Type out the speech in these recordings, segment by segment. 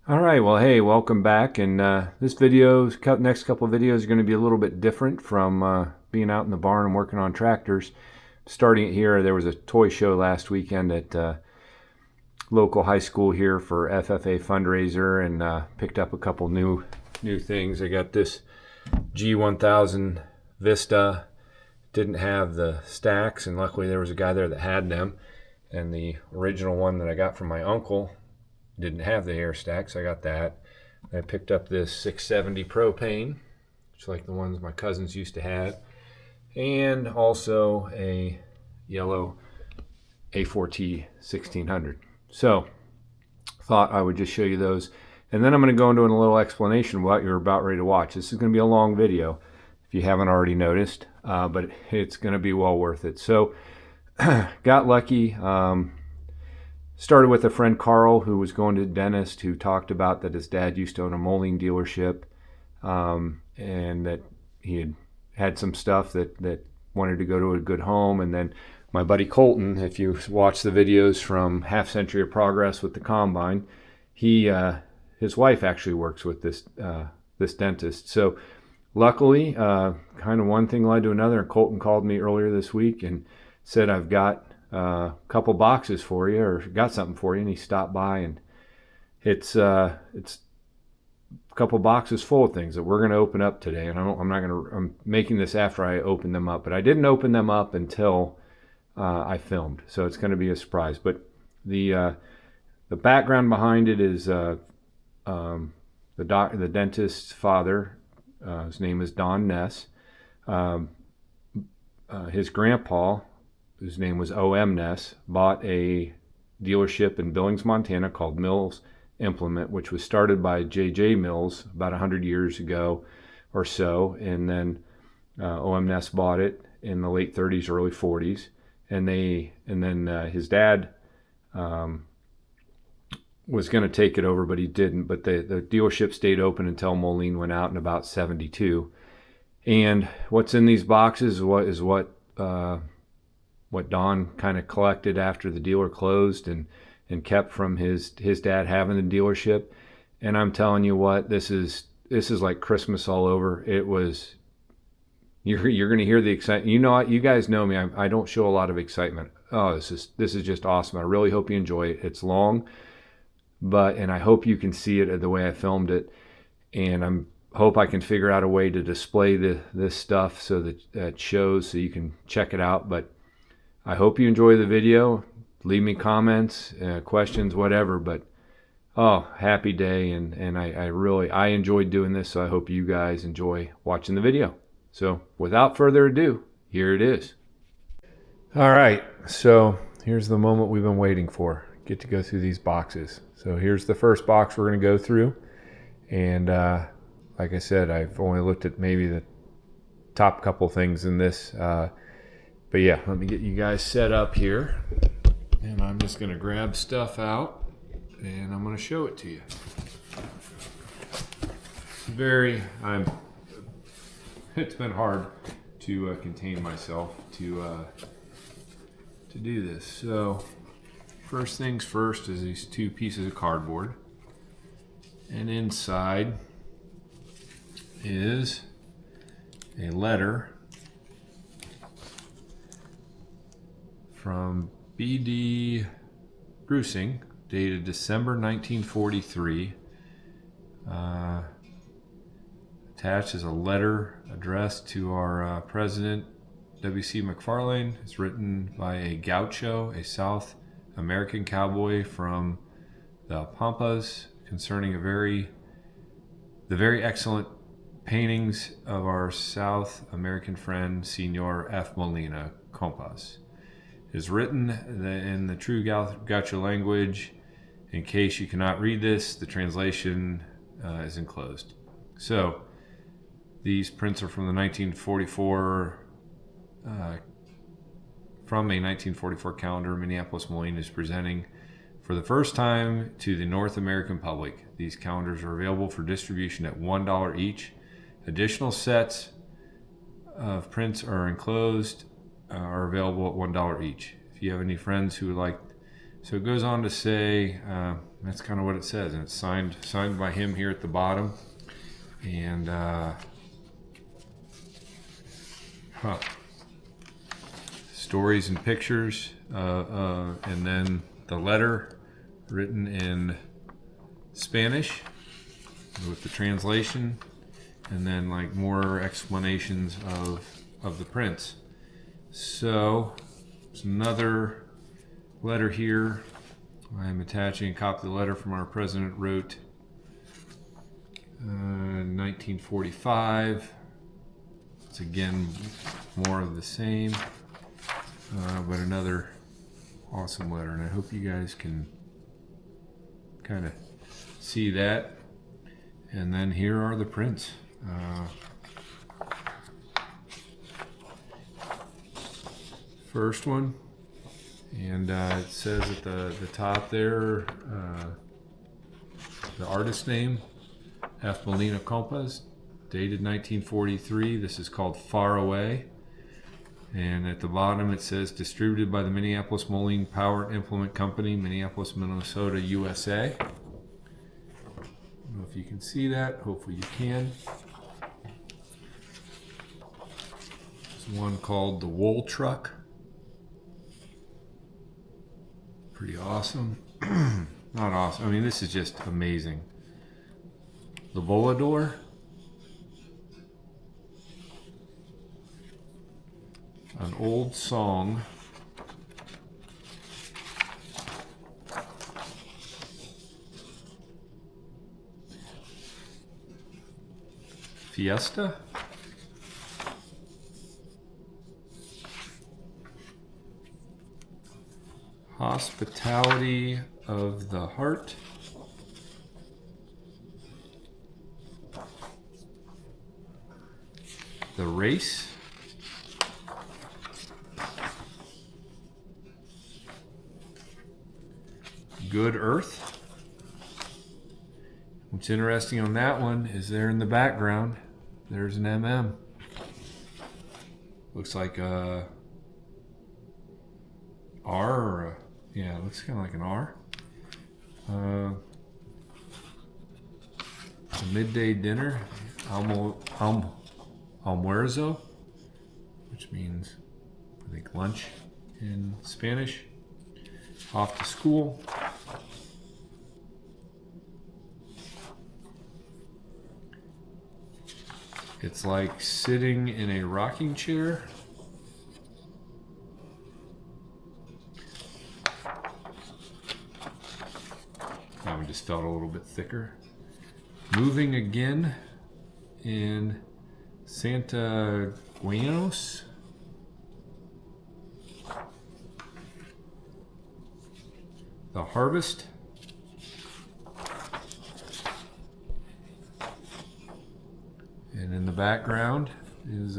All right, well, hey, welcome back. And this video, next couple of videos are going to be a little bit different from being out in the barn and working on tractors. Starting it here, there was a toy show last weekend at local high school here for FFA fundraiser, and picked up a couple new things. I got this G1000 Vista. Didn't have the stacks, and luckily there was a guy there that had them. And the original one that I got from my uncle didn't have the air stack, so I got that. I picked up this 670 propane, which like the ones my cousins used to have, and also a yellow A4T 1600. So thought I would just show you those, and then I'm going to go into a little explanation of what you're about ready to watch. This is going to be a long video if you haven't already noticed, but it's going to be well worth it. So got lucky. Started with a friend, Carl, who was going to the dentist, who talked about that his dad used to own a molding dealership, and that he had some stuff that wanted to go to a good home. And then my buddy Colton, if you watch the videos from Half Century of Progress with the Combine, his wife actually works with this dentist. So luckily, kind of one thing led to another, and Colton called me earlier this week and said, I've got a couple boxes for you, or got something for you. And he stopped by, and it's a couple boxes full of things that we're going to open up today. And I'm making this after I open them up, but I didn't open them up until I filmed, so it's going to be a surprise. But the background behind it is the dentist's father. His name is Don Ness. His grandpa, whose name was O.M. Ness, bought a dealership in Billings, Montana called Mills Implement, which was started by J.J. Mills about 100 years ago or so. And then O.M. Ness bought it in the late 30s, early 40s. And then his dad was going to take it over, but he didn't. But the dealership stayed open until Moline went out in about 72. And what's in these boxes is what Don kind of collected after the dealer closed and kept from his dad having the dealership. And I'm telling you what, this is like Christmas all over. It was, you're going to hear the excitement. You know, you guys know me. I don't show a lot of excitement. Oh, this is just awesome. I really hope you enjoy it. It's long, and I hope you can see it the way I filmed it. And hope I can figure out a way to display this stuff so that it shows, so you can check it out. But I hope you enjoy the video. Leave me comments, questions, whatever. But happy day, and I enjoyed doing this, so I hope you guys enjoy watching the video. So without further ado, here it is. All right, so here's the moment we've been waiting for. Get to go through these boxes. So here's the first box we're going to go through, and like I said, I've only looked at maybe the top couple things in this. But yeah, let me get you guys set up here. And I'm just going to grab stuff out, and I'm going to show it to you. It's been hard to contain myself to do this. So first things first is these two pieces of cardboard. And inside is a letter from B.D. Grusing, dated December 1943. Attached is a letter addressed to our president, W.C. McFarlane. It's written by a gaucho, a South American cowboy from the Pampas, concerning the very excellent paintings of our South American friend, Senor F. Molina Compas. Is written in the true gaucho language. In case you cannot read this, the translation is enclosed. So these prints are from the 1944 from a 1944 calendar Minneapolis Moline is presenting for the first time to the North American public. These calendars are available for distribution at $1 each. Additional sets of prints are enclosed, are available at $1 each. If you have any friends who would like So it goes on to say, that's kind of what it says, and it's signed by him here at the bottom. And stories and pictures, and then the letter written in Spanish with the translation, and then like more explanations of the prince. So there's another letter here. I'm attaching a copy of the letter from our president wrote 1945. It's again more of the same, but another awesome letter, and I hope you guys can kind of see that. And then here are the prints. First one, and it says at the top there, the artist name, F. Molina Compas, dated 1943. This is called Far Away. And at the bottom it says distributed by the Minneapolis Moline Power and Implement Company, Minneapolis, Minnesota, USA. I don't know if you can see that. Hopefully you can. There's one called the Wool Truck. Pretty awesome. Not awesome. I mean, this is just amazing. The Volador. An old song. Fiesta. Hospitality of the Heart. The Race. Good Earth. What's interesting on that one is there in the background, there's an MM. Looks like a R or a, yeah, it looks kind of like an R. A midday dinner, almuerzo, which means, I think, lunch in Spanish. Off to school. It's like sitting in a rocking chair. That one just felt a little bit thicker. Moving again in Santa Guianos. The Harvest. And in the background is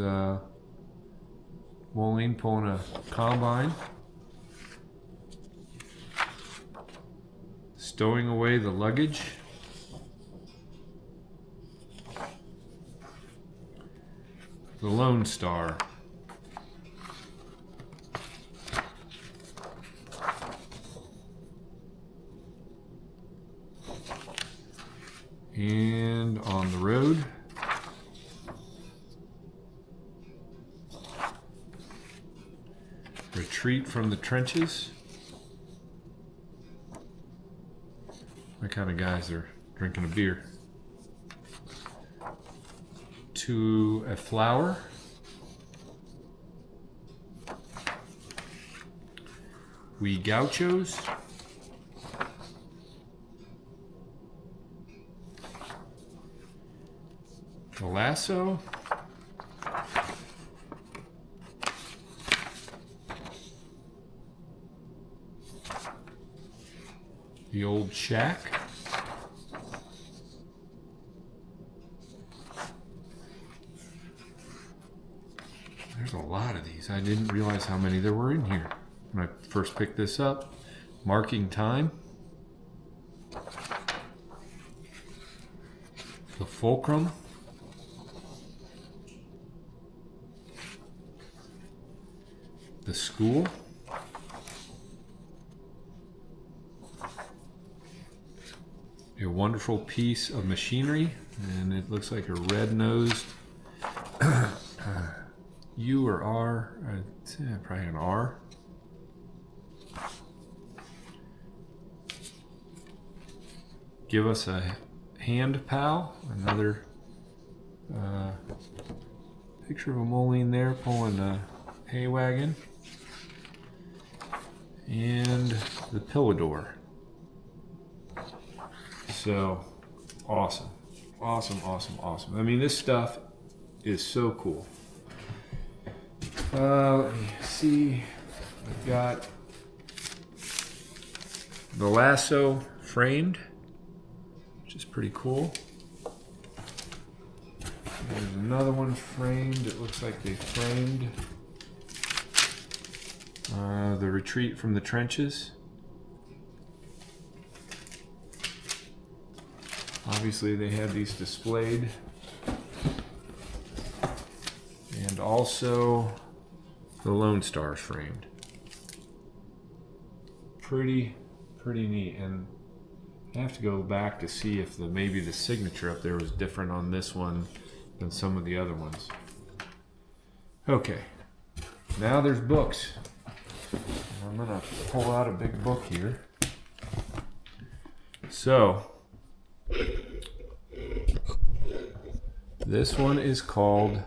Moline pulling a combine. Stowing away the luggage. The Lone Star. And on the road. Retreat from the trenches. My kind of guys are drinking a beer. To a flower. We Gauchos. The Lasso. The Old Shack. There's a lot of these. I didn't realize how many there were in here when I first picked this up. Marking Time. The Fulcrum. The School. a wonderful piece of machinery, and it looks like a red-nosed U or R, probably an R. Give us a hand pal, another picture of a Moline there pulling a hay wagon, and the Pillador. So awesome, awesome, awesome, awesome. I mean, this stuff is so cool. Let me see. I've got the lasso framed, which is pretty cool. There's another one framed. It looks like they framed the retreat from the trenches. Obviously they had these displayed. And also the Lone Stars framed. Pretty neat. And I have to go back to see if maybe the signature up there was different on this one than some of the other ones. Okay, now there's books. I'm gonna pull out a big book here. So, this one is called,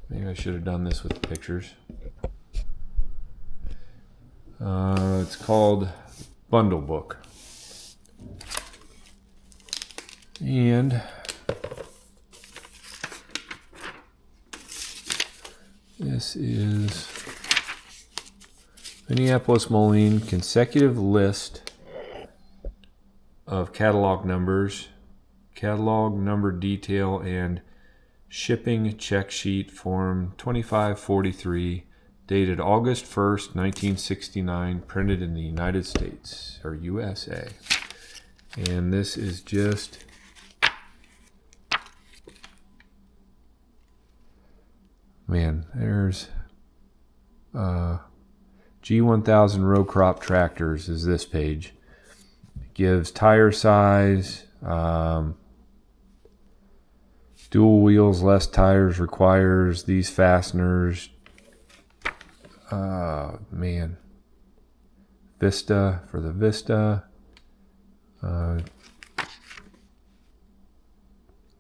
maybe I should have done this with pictures. It's called Bundle Book. And this is Minneapolis Moline consecutive list of catalog numbers, catalog number detail, and shipping check sheet form 2543, dated August 1st, 1969, printed in the United States, or USA. And this is just man, there's G1000 row crop tractors is this page. It gives tire size, dual wheels, less tires requires these fasteners. Man, Vista for the Vista.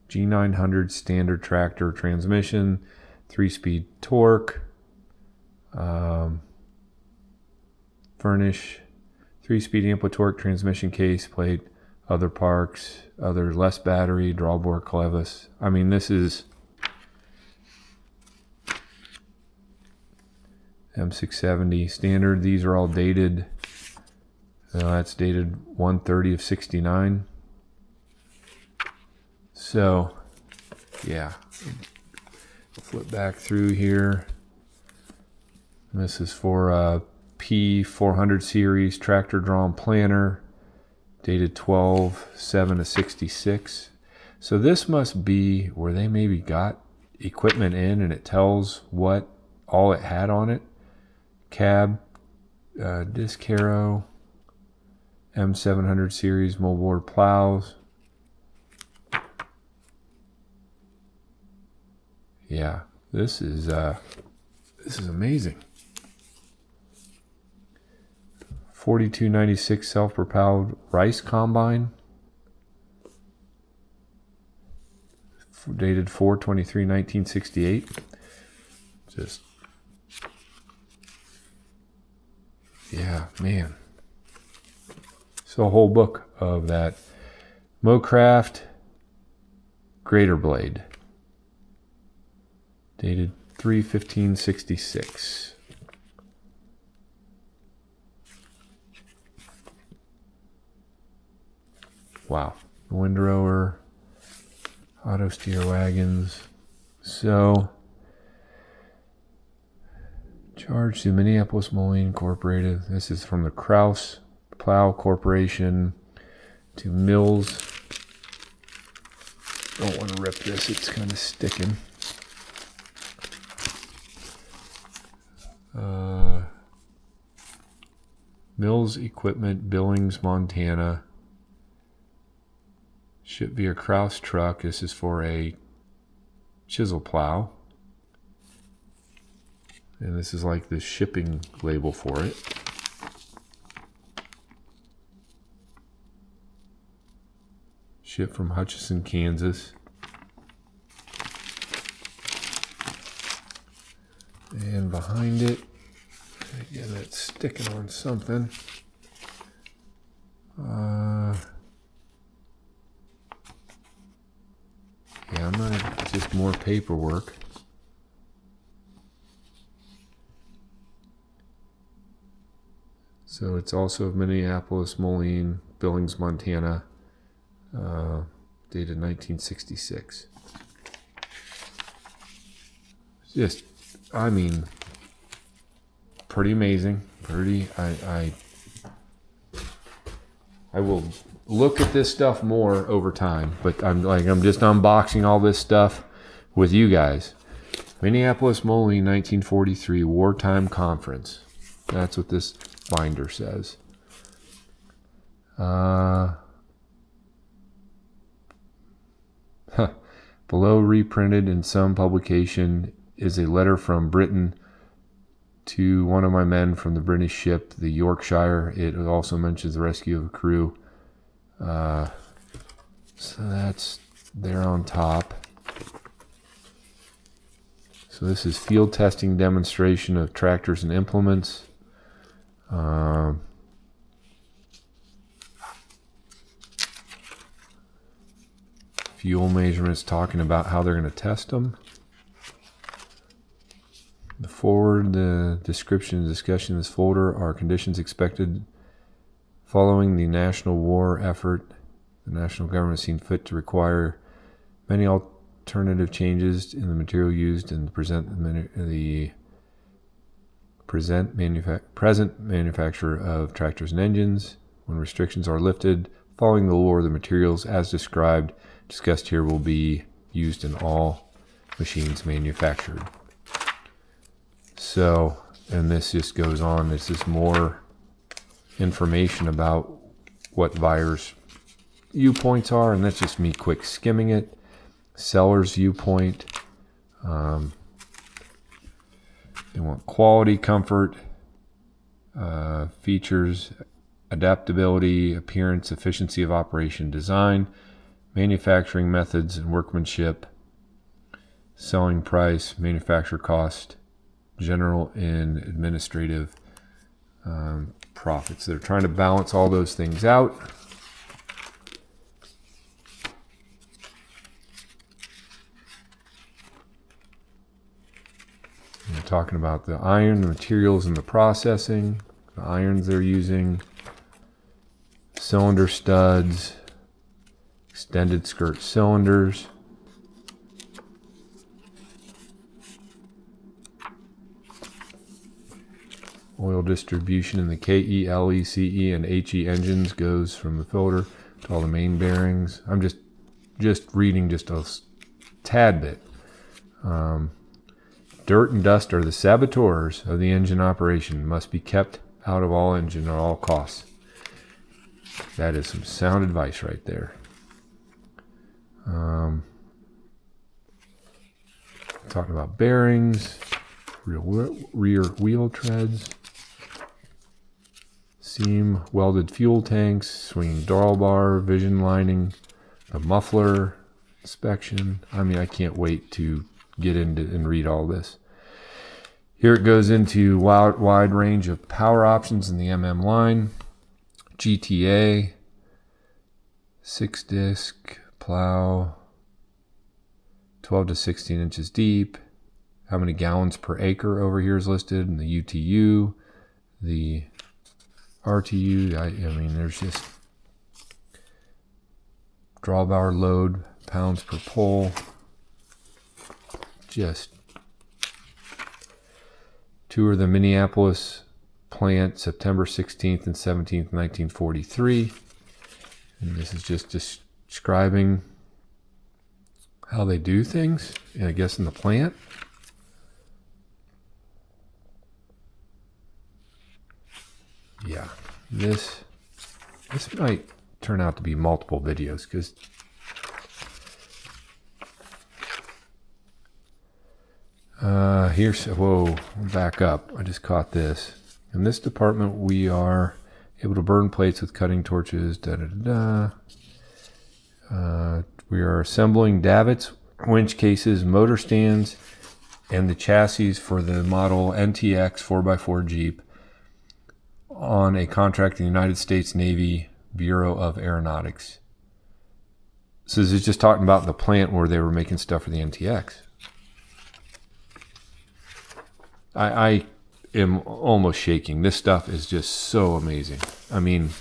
G900 standard tractor transmission, 3-speed torque, furnish, 3-speed ample torque transmission case plate, other parts, other less battery, drawbar clevis. I mean, this is M670 standard. These are all dated. That's dated 1/30 of 69. So, yeah. Flip back through here. This is for a P400 series tractor drawn planner, dated 12/7 of 66. So this must be where they maybe got equipment in and it tells what all it had on it. Cab, disc harrow, M700 series moldboard plows. Yeah, this is amazing. 4296 self-propelled rice combine, dated 4/23/1968. Just, yeah, man. So a whole book of that. Mocraft grater blade, dated 3/15/66. Wow. Windrower, auto steer wagons. So, charge to Minneapolis Moline Incorporated. This is from the Kraus Plow Corporation to Mills. Don't want to rip this, it's kind of sticking. Mills Equipment, Billings, Montana. Shipped via Kraus truck. This is for a chisel plow. And this is like the shipping label for it. Shipped from Hutchinson, Kansas. And behind it, again, that's sticking on something. Yeah, I'm not, it's just more paperwork. So it's also of Minneapolis, Moline, Billings, Montana, dated 1966. Just, I mean, pretty amazing. I will look at this stuff more over time, but I'm just unboxing all this stuff with you guys. Minneapolis, Moline, 1943 Wartime Conference. That's what this binder says. Below, reprinted in some publication, is a letter from Britain to one of my men from the British ship, the Yorkshire. It also mentions the rescue of a crew. So that's there on top. So this is field testing demonstration of tractors and implements. Fuel measurements, talking about how they're going to test them. The forward, the description and discussion in this folder are conditions expected following the national war effort. The national government seen fit to require many alternative changes in the material used and present manufacture of tractors and engines. When restrictions are lifted following the war, the materials as discussed here will be used in all machines manufactured. So, and this just goes on. This is more information about what buyers' viewpoints are, and that's just me quick skimming it. Seller's viewpoint. They want quality, comfort, features, adaptability, appearance, efficiency of operation, design, manufacturing methods and workmanship, selling price, manufacturer cost, general and administrative profits. They're trying to balance all those things out. They're talking about the iron, the materials, and the processing, the irons they're using, cylinder studs, extended skirt cylinders, oil distribution in the KE, LE, CE, and HE engines goes from the filter to all the main bearings. I'm just reading just a tad bit. Dirt and dust are the saboteurs of the engine operation, must be kept out of all engine at all costs. That is some sound advice right there. Talking about bearings, rear wheel treads, seam welded fuel tanks, swinging drawbar, vision lining, the muffler inspection. I mean, I can't wait to get into and read all this. Here it goes into wide range of power options in the MM line. GTA, 6-disc plow, 12 to 16 inches deep. How many gallons per acre over here is listed, and the UTU, the RTU. I mean, there's just drawbar load, pounds per pole. Just tour the Minneapolis plant, September 16th and 17th, 1943. And this is just describing how they do things, I guess, in the plant. Yeah, this might turn out to be multiple videos because Whoa, back up. I just caught this. In this department, we are able to burn plates with cutting torches. We are assembling davits, winch cases, motor stands, and the chassis for the model NTX 4x4 Jeep on a contract in the United States Navy Bureau of Aeronautics. So this is just talking about the plant where they were making stuff for the NTX. I am almost shaking. This stuff is just so amazing. I mean,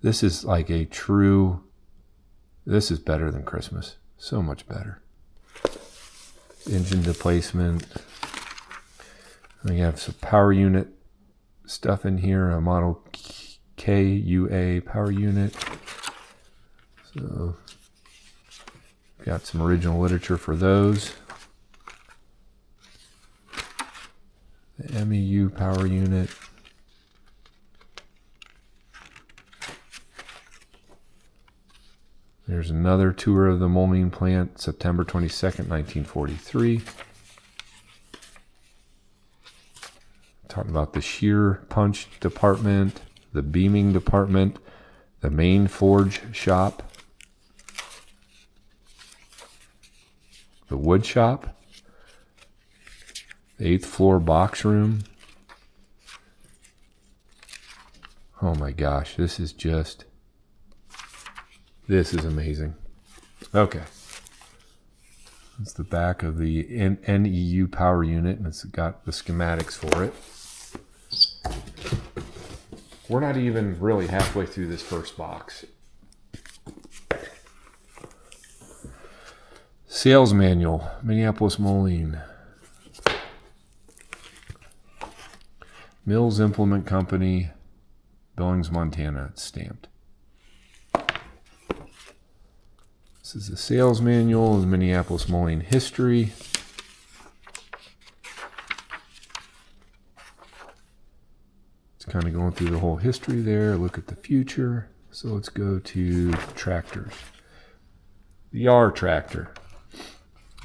this is like a true, this is better than Christmas. So much better. Engine displacement. We have some power unit stuff in here, a model KUA power unit. So, got some original literature for those. The MEU power unit. There's another tour of the Moline plant, September 22nd, 1943. Talking about the shear punch department, the beaming department, the main forge shop, the wood shop, the 8th floor box room. Oh my gosh, this is amazing. Okay. It's the back of the NEU power unit, and it's got the schematics for it. We're not even really halfway through this first box. Sales manual, Minneapolis Moline. Mills Implement Company, Billings, Montana. It's stamped. This is the sales manual of the Minneapolis Moline history. It's kind of going through the whole history there. Look at the future. So let's go to tractors. The R tractor.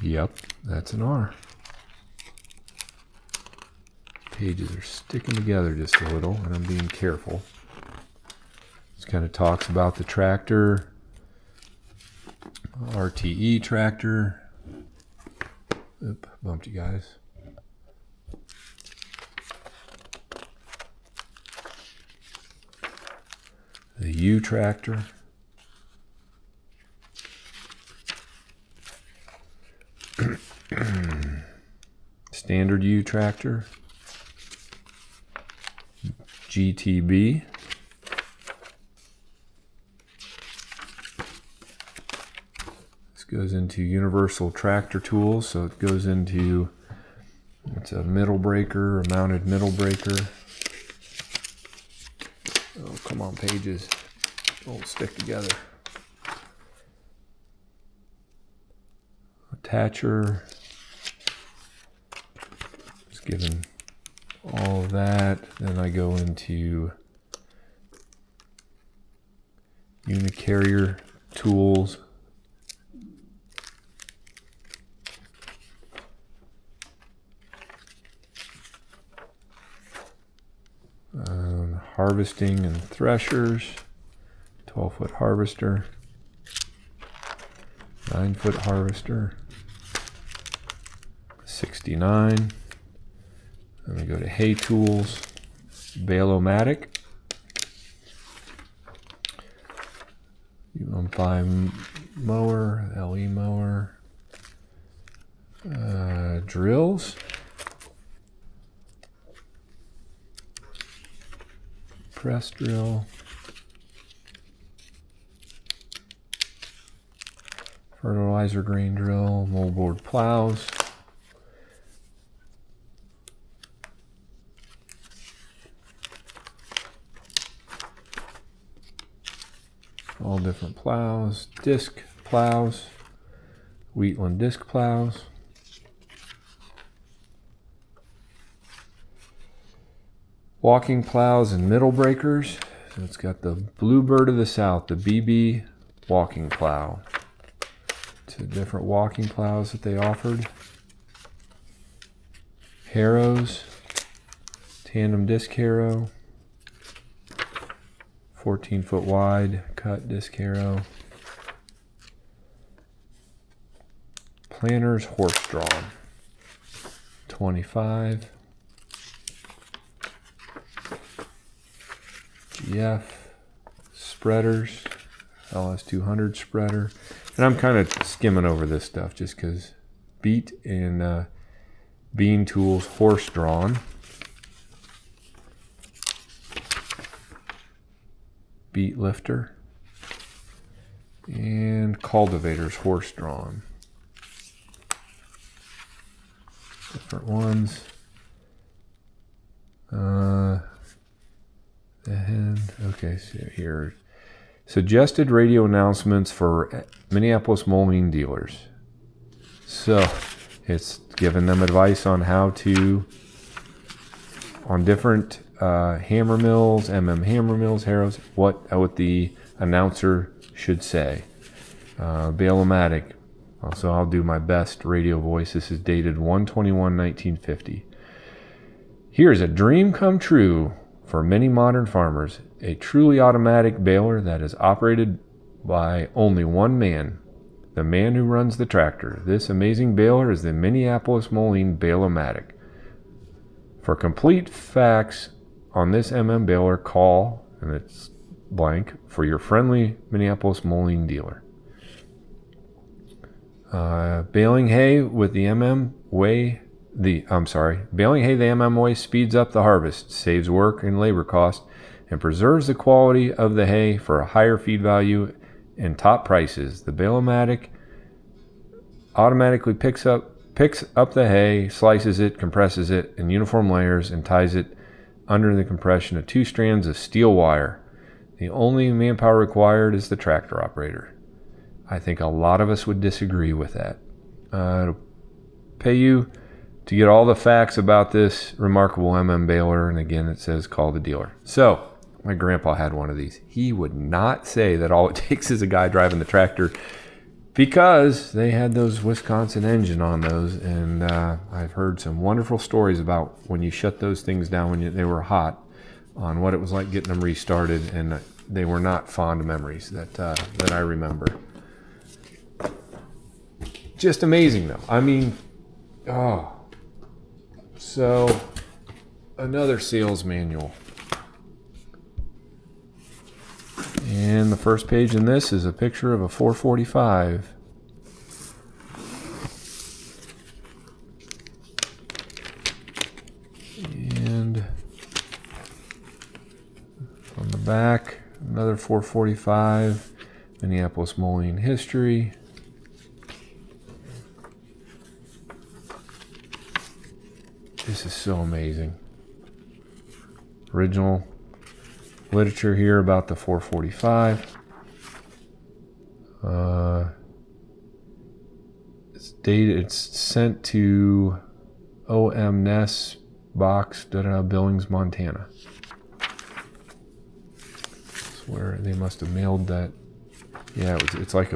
Yep, that's an R. Pages are sticking together just a little, and I'm being careful. This kind of talks about the tractor. RTE tractor. Oop, bumped you guys. The U tractor. Standard U tractor. GTB. This goes into universal tractor tools, so it goes into, it's a middle breaker, a mounted middle breaker. Oh, come on, pages. Don't stick together. Attacher. Just given all of that. Then I go into unicarrier tools. Harvesting and threshers, 12-foot harvester, 9-foot harvester, 69. Then we go to hay tools, bale-o-matic, U15 mower, LE mower, drills. Press drill, fertilizer grain drill, moldboard plows, all different plows, disc plows, Wheatland disc plows. Walking plows and middle breakers. So it's got the Bluebird of the South, the BB walking plow. Two different walking plows that they offered. Harrows, tandem disc harrow, 14-foot wide cut disc harrow, planters horse drawn, 25, GF, spreaders, LS200 spreader, and I'm kind of skimming over this stuff just because beat and bean tools horse drawn, beat lifter, and cultivators horse drawn. Different ones. And okay, so here, suggested radio announcements for Minneapolis molding dealers. So it's giving them advice on how to, on different hammer mills, hammer mills, harrows, what the announcer should say. Bale-O-Matic. So I'll do my best radio voice. This is dated 1/21/1950. Here's a dream come true for many modern farmers. A truly automatic baler that is operated by only one man, the man who runs the tractor. This amazing baler is the Minneapolis Moline Bale-O-Matic. For complete facts on this baler, call, and it's blank, for your friendly Minneapolis Moline dealer. Baling hay with the way, baling hay the way speeds up the harvest, saves work and labor costs, and preserves the quality of the hay for a higher feed value and top prices. The Bale-O-Matic automatically picks up the hay, slices it, compresses it in uniform layers, and ties it under the compression of 2 strands of steel wire. The only manpower required is the tractor operator. I think a lot of us would disagree with that. It'll pay you to get all the facts about this remarkable baler, and again, it says call the dealer. So, my grandpa had one of these. He would not say that all it takes is a guy driving the tractor, because they had those Wisconsin engine on those, and I've heard some wonderful stories about when you shut those things down when they were hot, on what it was like getting them restarted, and they were not fond memories that I remember. Just amazing, though. I mean, so another sales manual. And the first page in this is a picture of a 445. And on the back, another 445, Minneapolis molding history. This is so amazing. Original literature here about the 445. It's dated. It's sent to O.M. Ness Box, Billings, Montana. That's where they must have mailed that. Yeah, it's like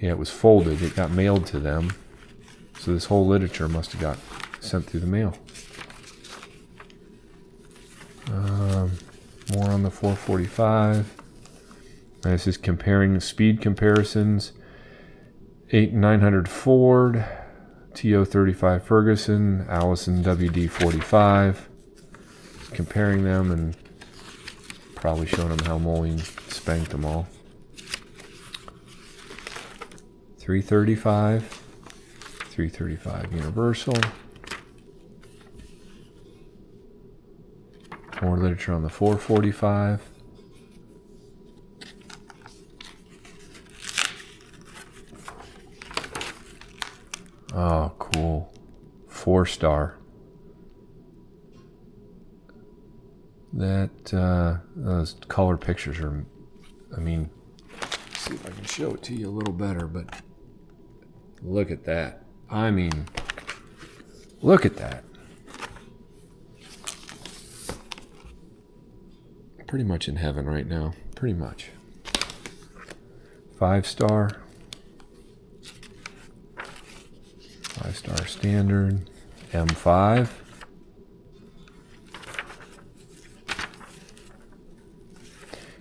it was folded. It got mailed to them. So this whole literature must have got sent through the mail. More on the 445. And this is comparing speed comparisons. 900 Ford, TO35 Ferguson, Allison WD45. Comparing them and probably showing them how Moline spanked them all. 335. 335 Universal. More literature on the 445. Oh, cool. 4-star. Those color pictures are, I mean, let's see if I can show it to you a little better, but look at that. I mean, look at that. Pretty much in heaven right now. Pretty much. 5-star. 5-star standard. M5.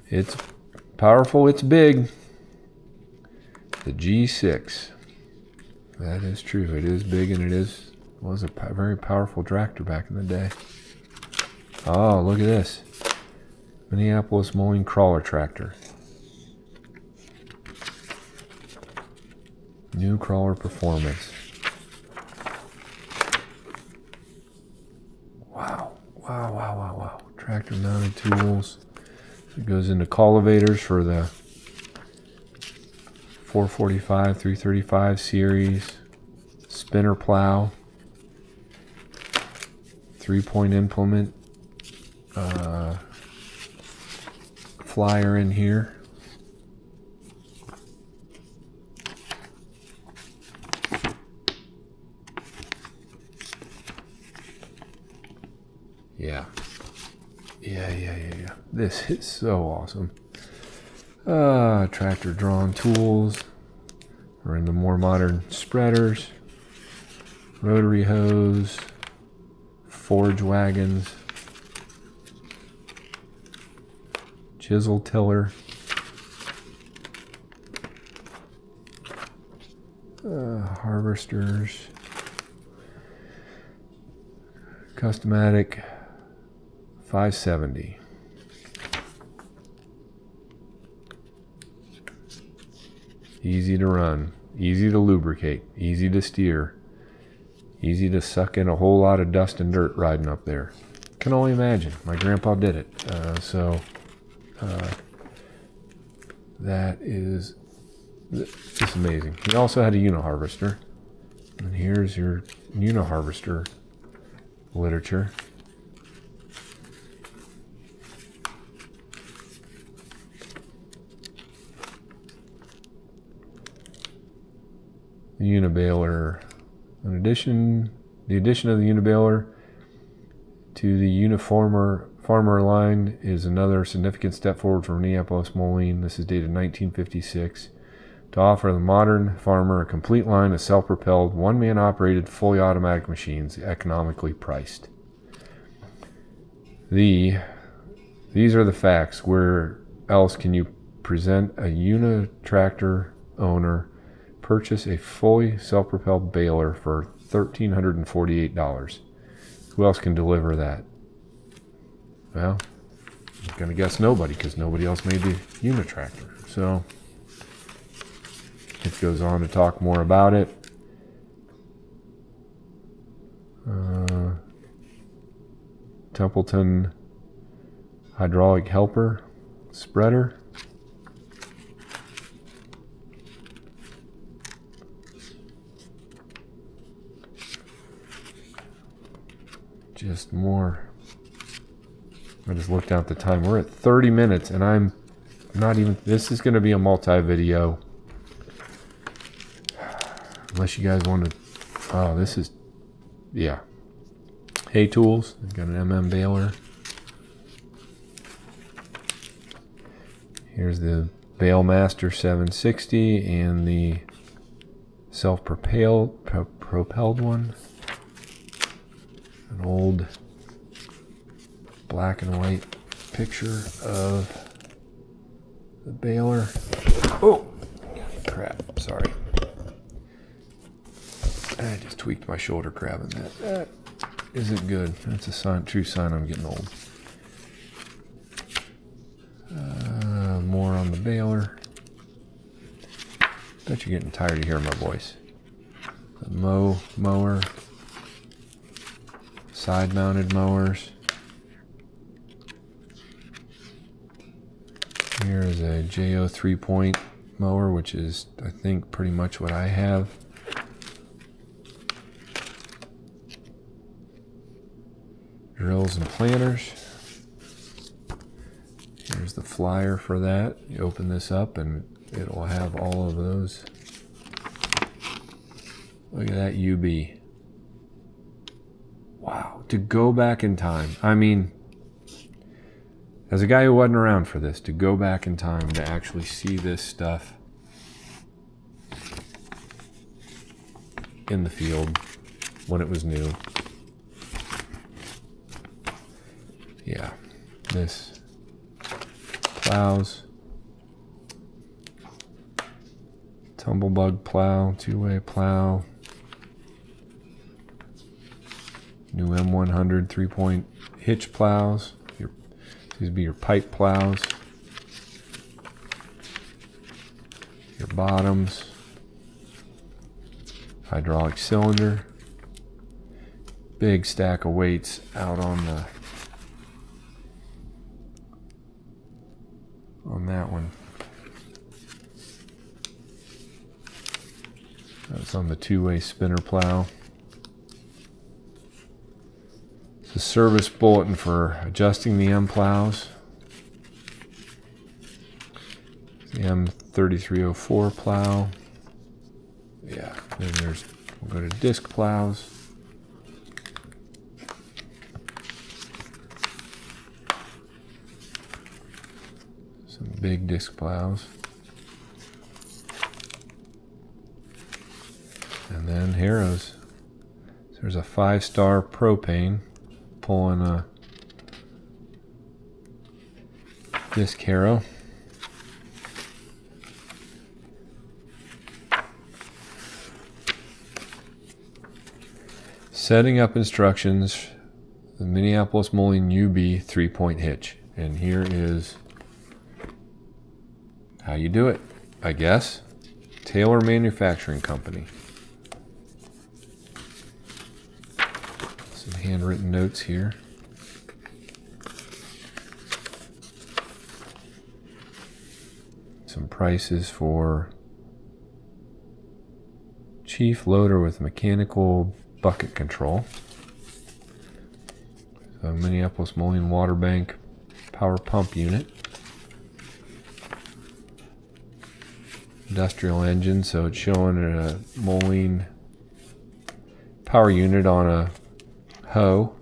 It's powerful, it's big. The G6. That is true. It is big, and was a very powerful tractor back in the day. Oh, look at this. Minneapolis mowing crawler tractor. New crawler performance. Wow. Wow, wow, wow, wow. Tractor mounted tools. It goes into cultivators for the 445, 335 series. Spinner plow. 3-point implement. Flyer in here. Yeah. This is so awesome. Tractor drawn tools. We're in the more modern spreaders. Rotary hose. Forge wagons. Chisel tiller. Harvesters. Customatic 570. Easy to run, easy to lubricate, easy to steer, easy to suck in a whole lot of dust and dirt riding up there. Can only imagine. My grandpa did it. That is just amazing. He also had a uniharvester. And here's your uniharvester literature. The unibaler. The addition of the unibaler to the farmer line is another significant step forward for Minneapolis Moline. This is dated 1956. To offer the modern farmer a complete line of self-propelled, one-man operated, fully automatic machines, economically priced. These are the facts. Where else can you present a unitractor owner purchase a fully self-propelled baler for $1,348? Who else can deliver that? Well, I'm going to guess nobody, because nobody else made the unitractor. So it goes on to talk more about it. Templeton hydraulic helper spreader. Just more. I just looked out the time. We're at 30 minutes, and I'm not even. This is going to be a multi-video. Unless you guys want to. Oh, this is. Yeah. Hay tools. I've got an baler. Here's the Balemaster 760 and the self-propelled one. An old black and white picture of the baler. Oh, crap, sorry. I just tweaked my shoulder grabbing that. That isn't good. That's a true sign I'm getting old. More on the baler. Bet you're getting tired of hearing my voice. The mower. Side-mounted mowers. Here is a JO 3-point mower, which is, I think, pretty much what I have. Drills and planters. Here's the flyer for that. You open this up and it'll have all of those. Look at that UB. Wow, to go back in time. I mean, as a guy who wasn't around for this, to go back in time to actually see this stuff in the field when it was new. Yeah, this plows, tumblebug plow, two-way plow, new M100 3-point hitch plows. These would be your pipe plows, your bottoms, hydraulic cylinder, big stack of weights out on that one. That's on the two-way spinner plow. It's a service bulletin for adjusting the M plows. The M3304 plow. Yeah, then we'll go to disc plows. Some big disc plows. And then harrows. So there's a 5-star propane pulling a disc harrow. Setting up instructions, the Minneapolis Moline UB 3-point hitch. And here is how you do it, I guess. Taylor Manufacturing Company. Some handwritten notes here. Some prices for chief loader with mechanical bucket control. So Minneapolis Moline water bank power pump unit. Industrial engine, so it's showing a Moline power unit on a hoe,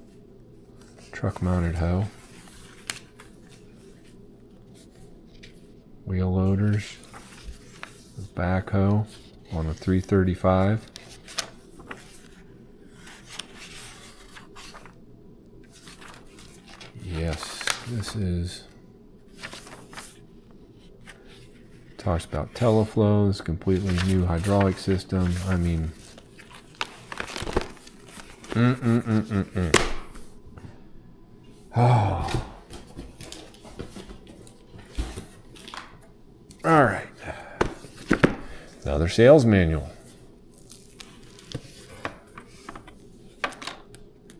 truck mounted hoe. Wheel loaders, backhoe on a 335. Yes, this is, talks about teleflows, completely new hydraulic system. I mean, Oh. All right. Another sales manual.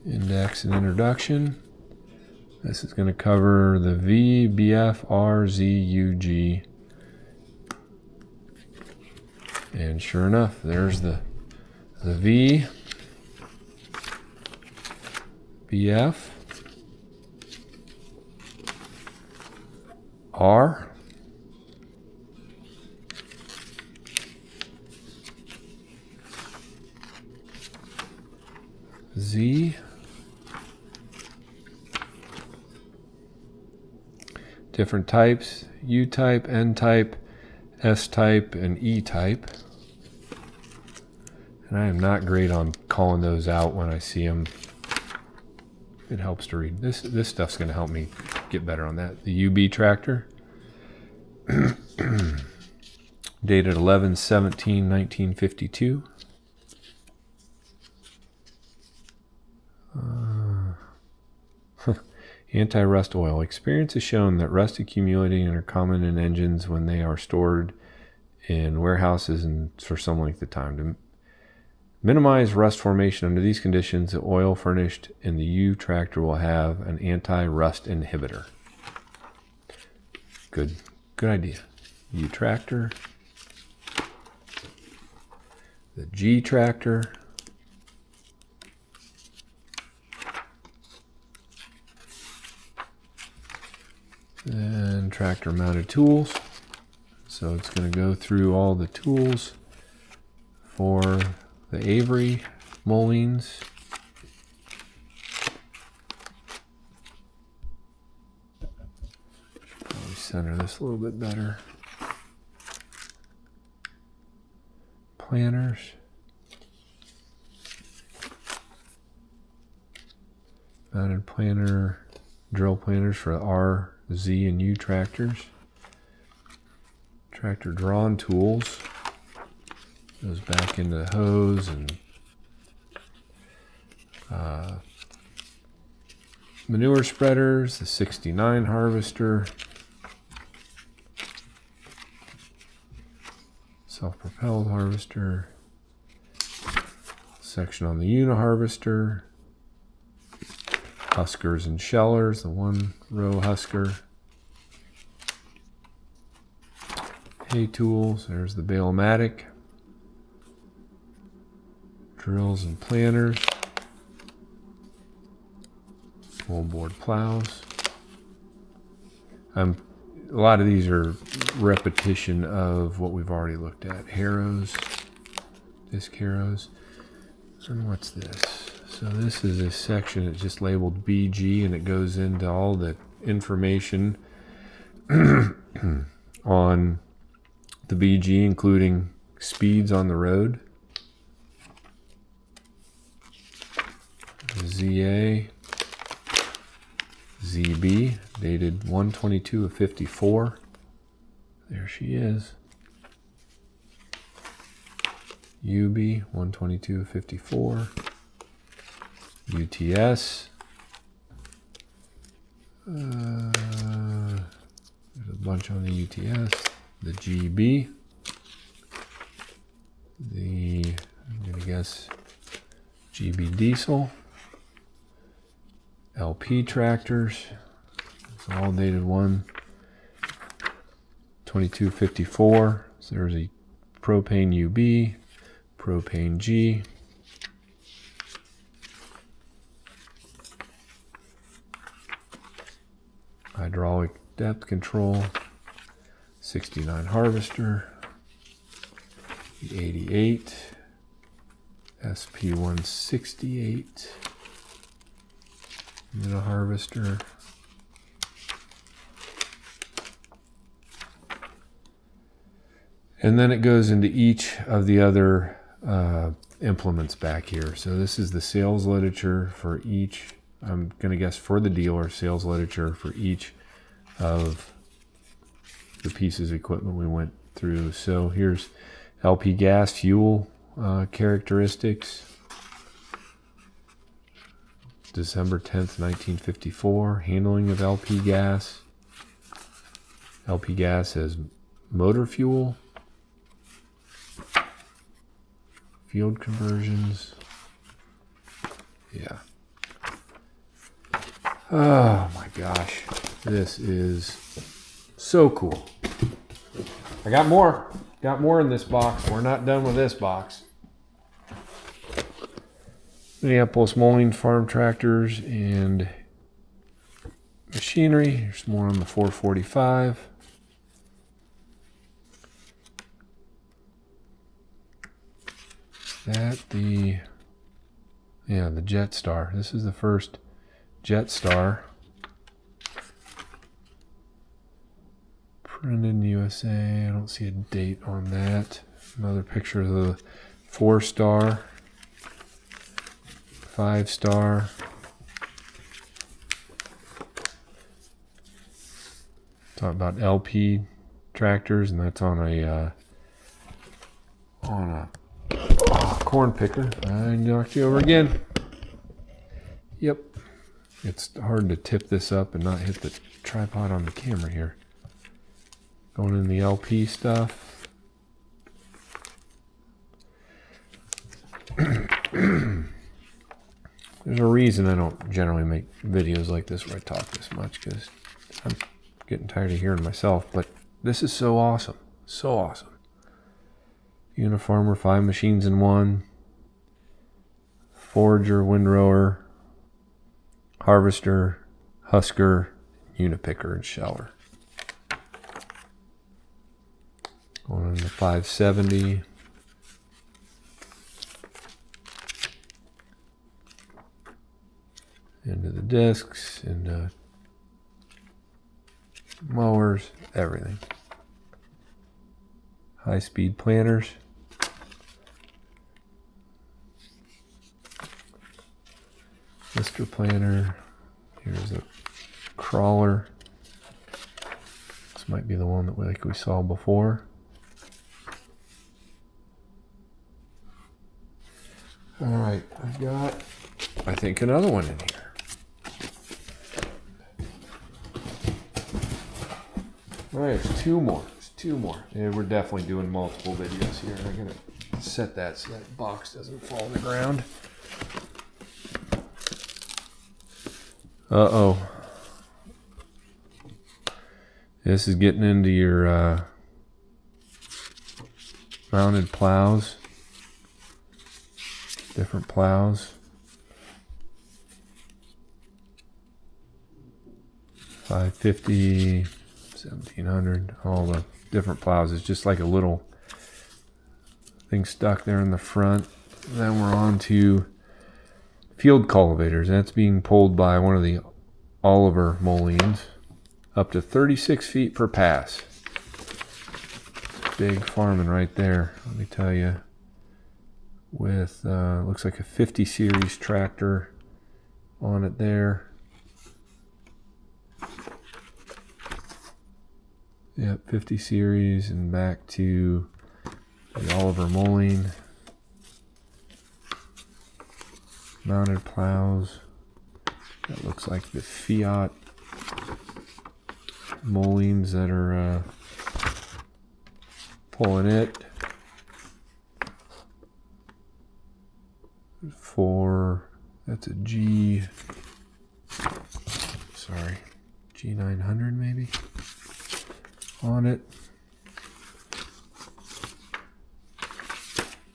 Index and introduction. This is going to cover the V, BF, R, Z, U, G. And sure enough, there's the V, BF, R, Z, different types, U type, N type, S type, and E type. And I am not great on calling those out when I see them. It helps to read. This stuff's going to help me get better on that. The UB tractor, dated 11/17/1952. Anti-rust oil. Experience has shown that rust accumulating are common in engines when they are stored in warehouses and for some length of time. To minimize rust formation under these conditions, the oil furnished in the U tractor will have an anti-rust inhibitor. Good idea. U tractor. The G tractor. And tractor mounted tools. So it's going to go through all the tools for the Avery Molines. Probably center this a little bit better. Planners. mounted planter, drill planters for R, Z, and U tractors. Tractor drawn tools. Goes back into the hose and manure spreaders, the 69 harvester, self-propelled harvester, section on the uniharvester, huskers and shellers, the one row husker, hay tools, there's the bale-o-matic, drills and planters, moldboard plows. A lot of these are repetition of what we've already looked at. Harrows, disc harrows. And what's this? So this is a section that's just labeled BG, and it goes into all the information on the BG, including speeds on the road, ZA, ZB, dated 1/22 of 54. There she is. UB, 1/22 of 54. UTS. There's a bunch on the UTS. The GB. I'm going to guess GB diesel. LP tractors. It's all dated 1/22/54. So there's a propane UB, propane G. Hydraulic depth control, 69 harvester, the 88, SP168, and a harvester. And then it goes into each of the other implements back here. So this is the sales literature for each, I'm going to guess for the dealer, sales literature for each of the pieces of equipment we went through. So here's LP gas fuel characteristics. December 10th, 1954, handling of LP gas. LP gas as motor fuel. Field conversions. Yeah. Oh my gosh. This is so cool. I got more. Got more in this box. We're not done with this box. Minneapolis Molding Farm Tractors and Machinery. There's more on the 445. The Jetstar. This is the first Jetstar. Printed in USA. I don't see a date on that. Another picture of the 4-star, 5-star. Talk about LP tractors, and that's on a corn picker. I knocked you over again. Yep. It's hard to tip this up and not hit the tripod on the camera here. Going in the LP stuff. There's a reason I don't generally make videos like this where I talk this much, because I'm getting tired of hearing myself, but this is so awesome. So awesome. Unifarmer, 5 machines in one. Forager, windrower, harvester, husker, unipicker, and sheller. Going on the 570. Into the discs, into mowers, everything. High-speed planters. Lister planter. Here's a crawler. This might be the one that we saw before. All right, I've got, I think, another one in here. All right, there's two more. There's two more. Yeah, we're definitely doing multiple videos here. I'm gonna set that so that box doesn't fall on the ground. Uh-oh. This is getting into your mounted plows. Different plows. 550, 1700, all the different plows. It's just like a little thing stuck there in the front. Then we're on to field cultivators. That's being pulled by one of the Oliver mulleins, up to 36 feet per pass. Big farming right there, let me tell you. With looks like a 50 series tractor on it there. Yep, 50 series, and back to the Oliver mullein. Mounted plows. That looks like the Fiat mulleins that are pulling it. That's a G900 maybe on it.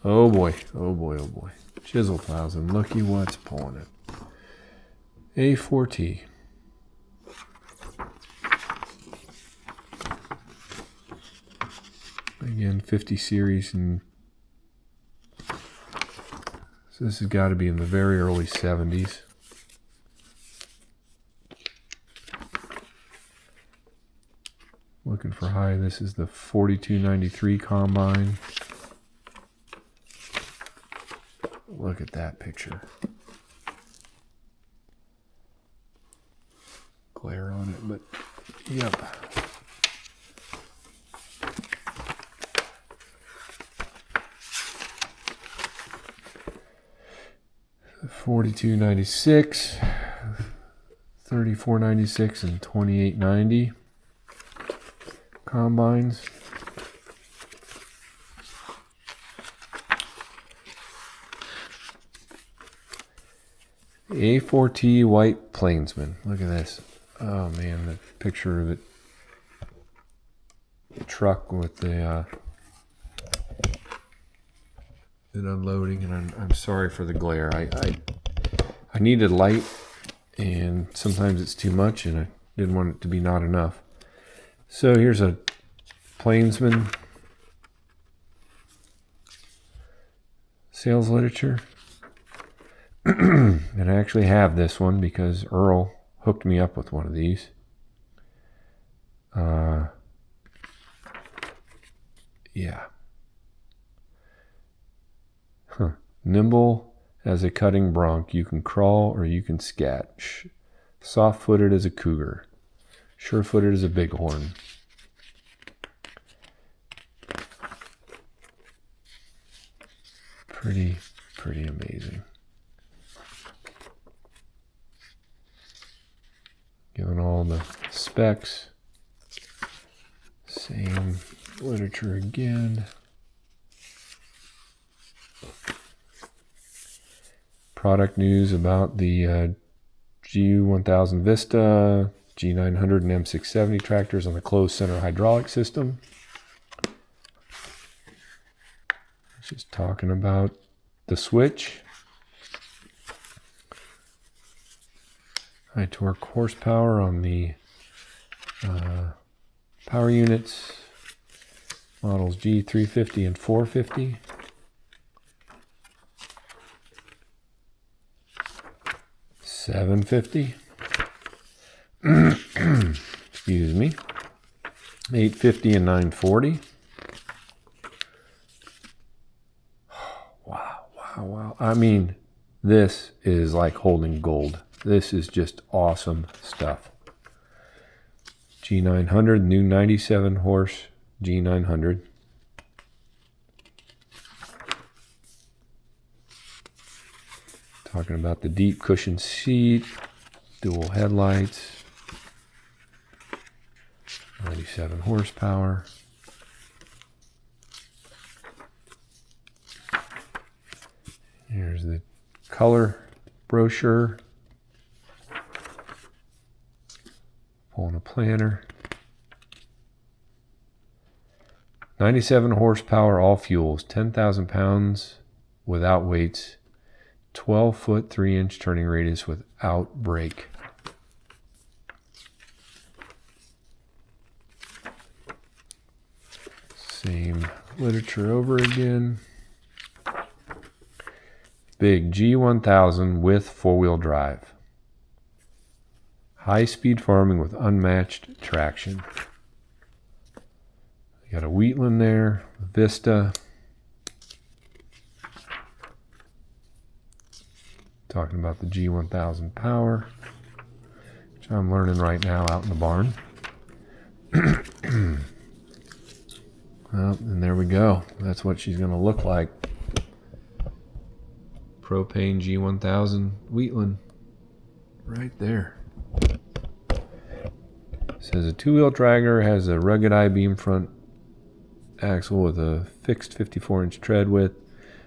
Oh boy, oh boy, oh boy. Chisel plows, and looky what's pulling it. A4T. Again, 50 series, and so this has got to be in the very early 70s. Looking for high. This is the 4293 combine. Look at that picture. Glare on it, but yep. $42.96, $34.96, and $28.90 combines. A4T White Plainsman. Look at this. Oh man, the picture of it. The truck with the it unloading, and I'm sorry for the glare. I needed light, and sometimes it's too much, and I didn't want it to be not enough. So here's a Plainsman sales literature. And I actually have this one because Earl hooked me up with one of these. Yeah. Nimble as a cutting bronc, you can crawl or you can scat. Soft-footed as a cougar, sure-footed as a bighorn. Pretty amazing. Given all the specs, same literature again. Product news about the G1000 Vista, G900 and M670 tractors on the closed center hydraulic system. Just talking about the switch. High torque horsepower on the power units. Models G350 and 450. $750. Excuse me. $850 and $940. Wow. I mean, This is like holding gold. This is just awesome stuff. G900, new 97 horse G900. Talking about the deep cushion seat, dual headlights, 97 horsepower. Here's the color brochure. Pulling a planner. 97 horsepower, all fuels, 10,000 pounds without weights, 12-foot 3-inch turning radius without brake. Same literature over again. Big G1000 with 4-wheel drive. High-speed farming with unmatched traction. You got a Wheatland there, Vista. Talking about the G1000 power, which I'm learning right now out in the barn. Well, and there we go. That's what she's going to look like. Propane G1000 Wheatland. Right there. Says a 2-wheel dragger, has a rugged I-beam front axle with a fixed 54-inch tread width.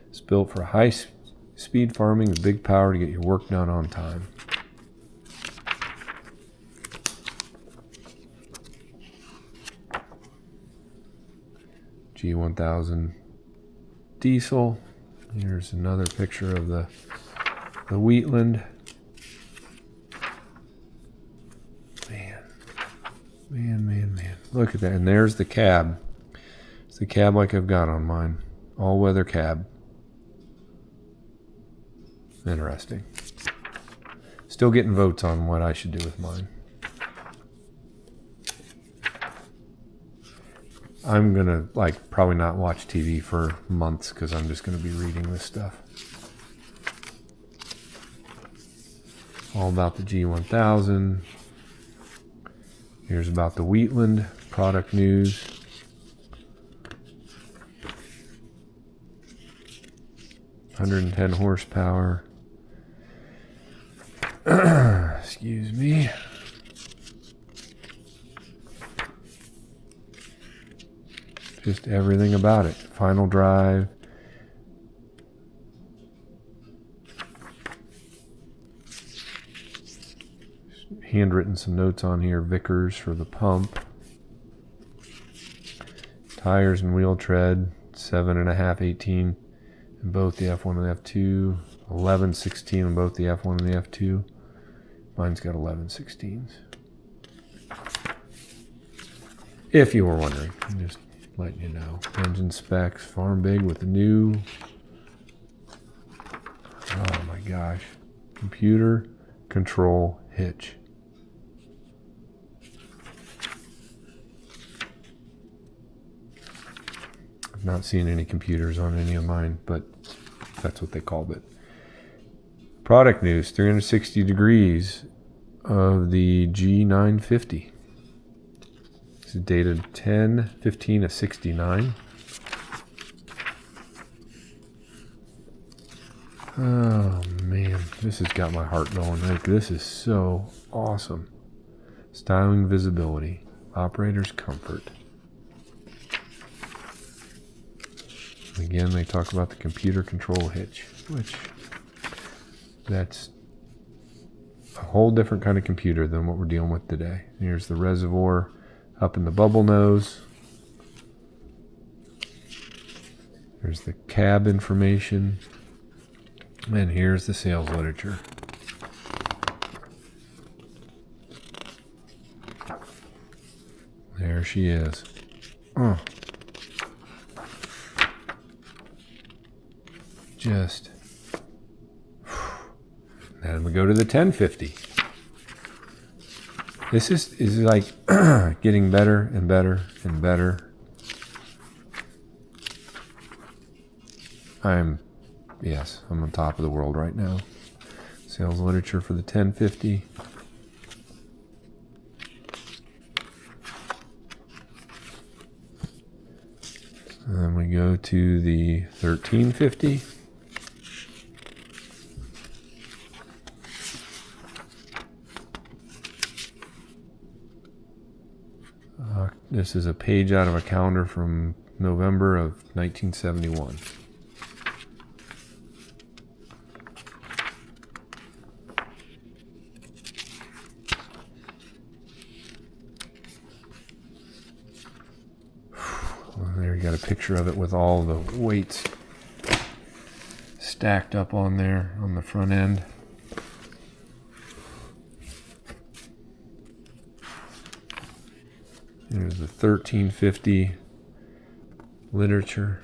It's built for high-speed farming with big power to get your work done on time. G1000 diesel. Here's another picture of the Wheatland. Man. Look at that. And there's the cab. It's the cab like I've got on mine. All-weather cab. Interesting. Still getting votes on what I should do with mine. I'm going to probably not watch TV for months because I'm just going to be reading this stuff. All about the G1000. Here's about the Wheatland product news. (110 horsepower). Excuse me. Just everything about it. Final drive. Handwritten some notes on here. Vickers for the pump. Tires and wheel tread 7.5, 18 in both the F1 and F2. 11, 16 in both the F1 and the F2. Mine's got 11, 16s. If you were wondering, I'm just letting you know. Engine specs, farm big with the new. Oh my gosh. Computer control hitch. I've not seen any computers on any of mine, but that's what they called it. Product news, 360 degrees of the G950. This is dated 10/15/69. Oh man, this has got my heart going. This is so awesome. Styling, visibility, operator's comfort. Again, they talk about the computer control hitch, which that's a whole different kind of computer than what we're dealing with today. Here's the reservoir up in the bubble nose. There's the cab information. And here's the sales literature. There she is. Oh. Just. Then we go to the 1050. This is like getting better and better and better. I'm Yes, I'm on top of the world right now. Sales literature for the 1050. And then we go to the 1350. This is a page out of a calendar from November of 1971. There you got a picture of it with all the weights stacked up on there on the front end. There's the 1350 literature.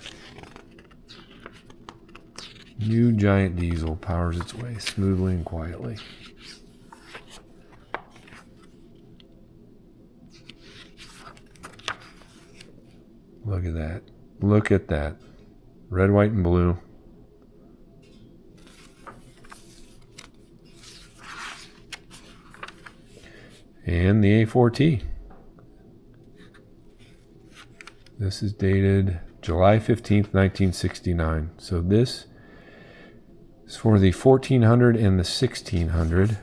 New giant diesel powers its way smoothly and quietly. Look at that. Look at that. Red, white, and blue. And the A4T. This is dated July 15th, 1969. So this is for the 1400 and the 1600.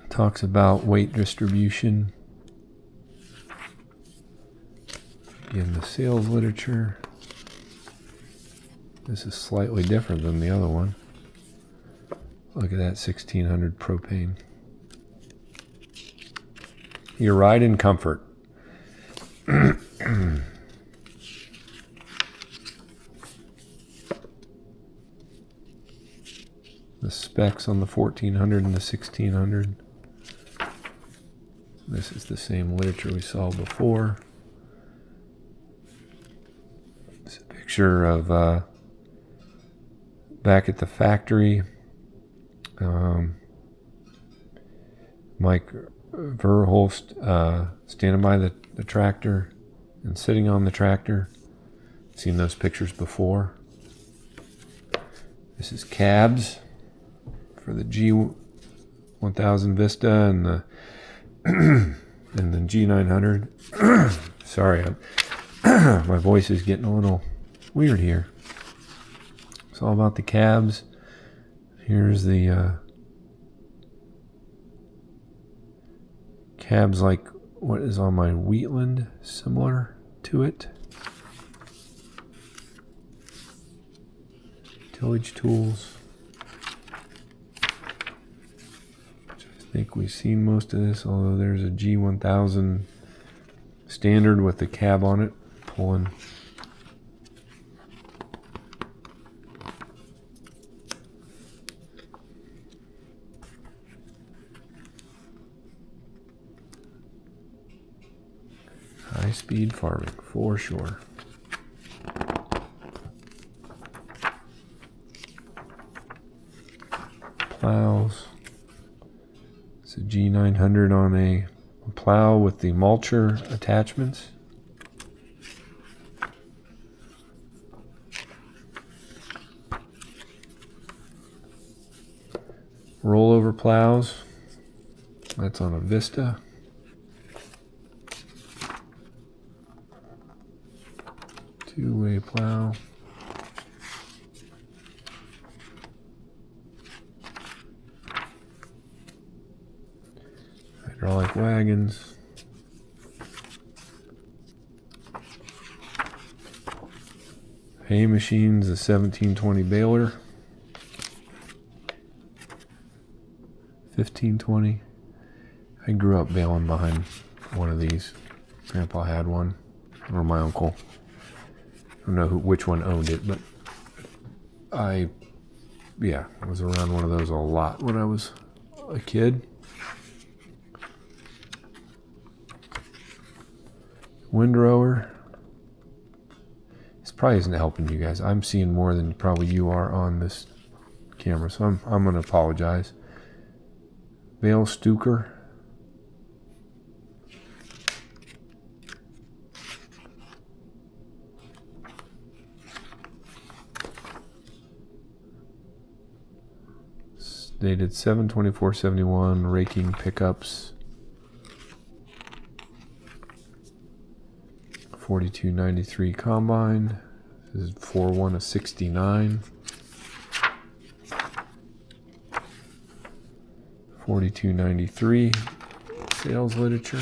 Talks about weight distribution. Again, the sales literature. This is slightly different than the other one. Look at that 1600 propane. Your ride in comfort. The specs on the 1400 and the 1600. This is the same literature we saw before. It's a picture of back at the factory. Mike Verhulst standing by the tractor and sitting on the tractor. Seen those pictures before. This is cabs for the G1000 Vista and the and the G900. Sorry, my voice is getting a little weird here. It's all about the cabs. Here's the cabs like what is on my Wheatland, similar to it. Tillage tools. I think we've seen most of this, although there's a G1000 standard with the cab on it, pulling. High-speed farming, for sure. Plows. It's a G900 on a plow with the mulcher attachments. Rollover plows. That's on a Vista. Two-way plow. Hydraulic wagons. Hay machines, a 1720 baler. 1520. I grew up baling behind one of these. Grandpa had one, or my uncle. I don't know which one owned it, but I was around one of those a lot when I was a kid. Windrower. This probably isn't helping you guys. I'm seeing more than probably you are on this camera, so I'm going to apologize. Bale Stuker. dated 7/24/71. Raking pickups. 4293 combine. This is 4/1/69. 4293 sales literature.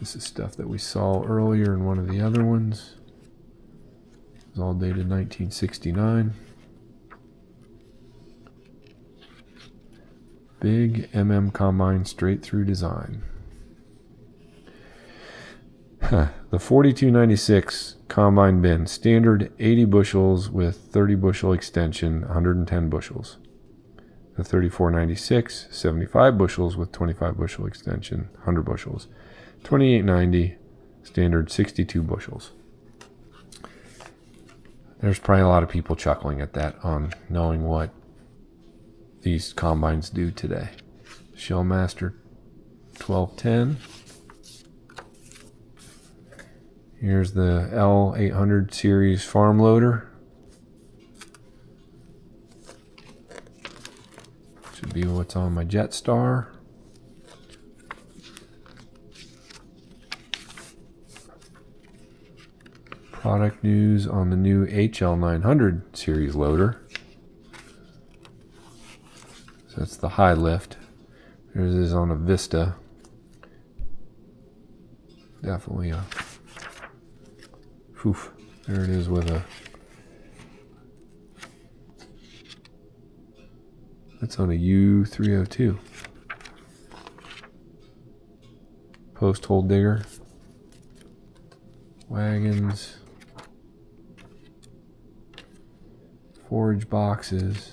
This is stuff that we saw earlier in one of the other ones. It's all dated 1969. Big combine straight through design. The 4296 combine bin, standard 80 bushels with 30 bushel extension, 110 bushels. The 3496, 75 bushels with 25 bushel extension, 100 bushels. 2890, standard 62 bushels. There's probably a lot of people chuckling at that on knowing what these combines do today. Shellmaster 1210. Here's the L800 series farm loader. Should be what's on my Jetstar. Product news on the new HL900 series loader. So that's the high lift. There's this on a Vista. Definitely a... Oof, there it is with a... That's on a U302. Post hole digger. Wagons. Forage boxes.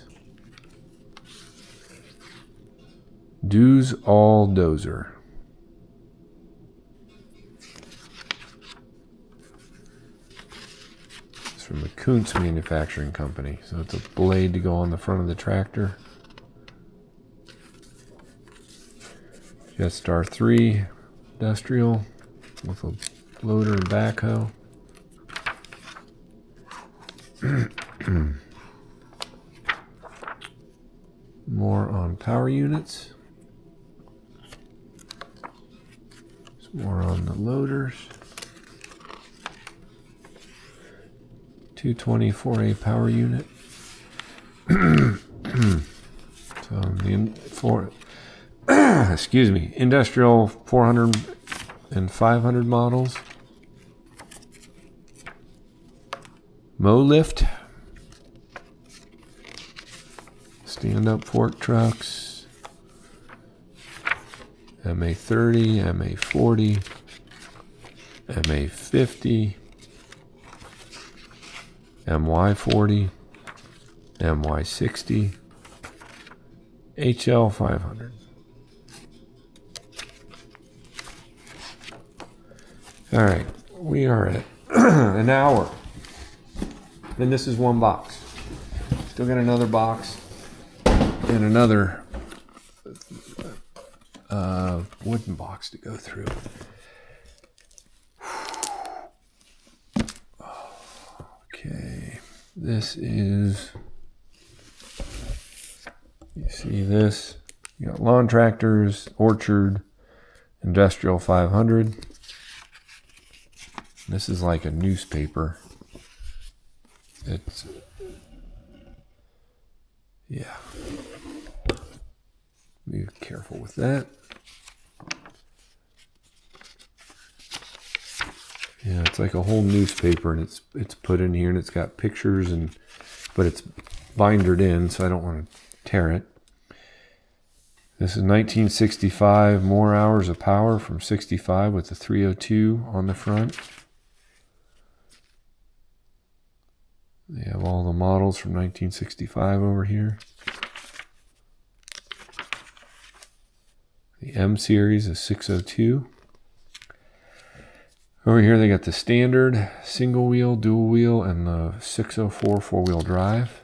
Do's All Dozer. It's from the Kuntz Manufacturing Company. So it's a blade to go on the front of the tractor. Jetstar 3 industrial with a loader and backhoe. More on power units. More on the loaders. 224A power unit. So excuse me, industrial 400 and 500 models. Mow lift. Stand-up fork trucks. MA30, MA40, MA50, MY40, MY60, HL500. All right, we are at an hour. And this is one box. Still got another box and another wooden box to go through. Okay, this is, you see this, you got lawn tractors, orchard, industrial 500. This is like a newspaper. It's, yeah. Be careful with that. Yeah, it's like a whole newspaper, and it's put in here, and it's got pictures, but it's bindered in, so I don't want to tear it. This is 1965, more hours of power from 65 with the 302 on the front. They have all the models from 1965 over here. The M series is 602. Over here they got the standard single wheel, dual wheel, and the 604 four-wheel drive.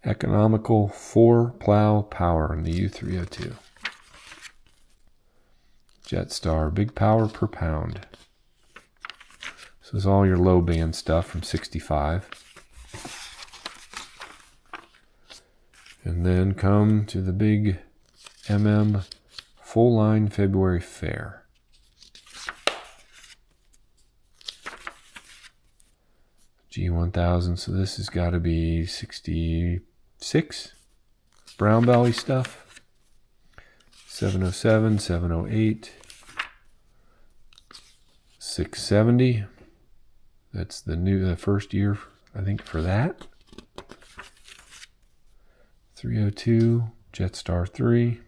Economical 4-plow power in the U302. Jetstar, big power per pound. This is all your low band stuff from 65. And then come to the big full line February fair. G1000, so this has got to be 66. Brown belly stuff. 707, 708, 670. That's the first year, I think, for that. 302, Jetstar 3.